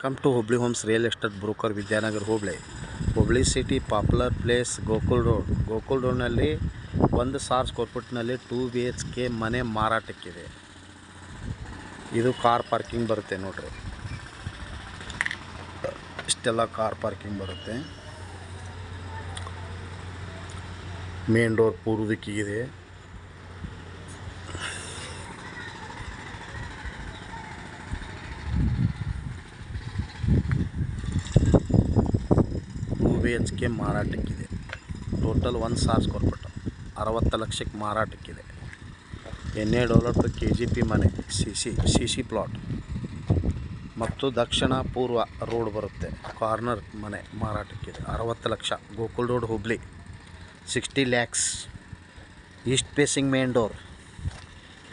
Come to Hubli homes real estate broker Vidyanagar Hubli city popular place Gokul ರೋಡ್ನಲ್ಲಿ 1,000 square ಫೀಟ್ನಲ್ಲಿ 2 BHK ಮನೆ ಮಾರಾಟಕ್ಕಿದೆ. ಇದು ಕಾರ್ ಪಾರ್ಕಿಂಗ್ ಬರುತ್ತೆ ನೋಡ್ರಿ. ಇಷ್ಟೆಲ್ಲ ಕಾರ್ ಪಾರ್ಕಿಂಗ್ ಬರುತ್ತೆ. ಮೇನ್ ಡೋರ್ ಪೂರ್ವದಿಕ್ಕಿಗಿದೆ. BHK ಮಾರಾಟಕ್ಕಿದೆ. ಟೋಟಲ್ 1,000 ಸ್ಕ್ವೇರ್ ಫೀಟ್ 60 ಲಕ್ಷಕ್ಕೆ ಮಾರಾಟಕ್ಕಿದೆ. $8 KGP ಮನೆ ಸಿ ಪ್ಲಾಟ್ ಮತ್ತು ದಕ್ಷಿಣ ಪೂರ್ವ ರೋಡ್ ಬರುತ್ತೆ. ಕಾರ್ನರ್ ಮನೆ ಮಾರಾಟಕ್ಕಿದೆ. 60 lakh. Gokul road Hubli 60 lakhs. East facing main door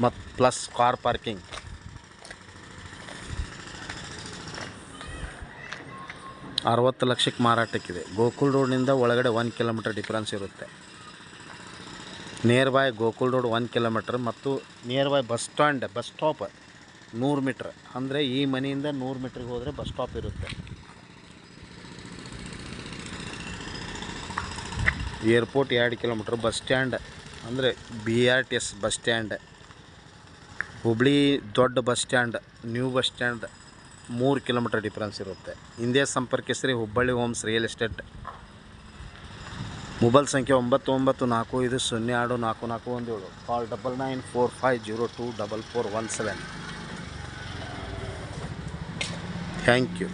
ಮತ್ತು ಪ್ಲಸ್ ಕಾರ್ ಪಾರ್ಕಿಂಗ್. $60 ಲಕ್ಷಕ್ಕೆ ಮಾರಾಟಕ್ಕಿದೆ. ಗೋಕುಲ್ ರೋಡ್ನಿಂದ ಒಳಗಡೆ 1 ಕಿಲೋಮೀಟರ್ ಡಿಫ್ರೆನ್ಸ್ ಇರುತ್ತೆ. Nearby Gokul road 1 kilometre ಮತ್ತು nearby bus stop 100 metre. ಅಂದರೆ ಈ ಮನೆಯಿಂದ 100 ಮೀಟ್ರಿಗೆ ಹೋದರೆ ಬಸ್ ಸ್ಟಾಪ್ ಇರುತ್ತೆ. Airport 2 kilometre. ಬಸ್ ಸ್ಟ್ಯಾಂಡ್ ಅಂದರೆ BRTS ಬಸ್ ಸ್ಟ್ಯಾಂಡ್, ಹುಬ್ಳಿ ದೊಡ್ಡ bus stand, new bus stand 3 kilometre difference ಇರುತ್ತೆ. ಹಿಂದೆ ಸಂಪರ್ಕಿಸ್ರಿ Hubballi homes real estate. Mobile ಸಂಖ್ಯೆ 9945024417. ಕಾಲ್ 9945024417. Thank you.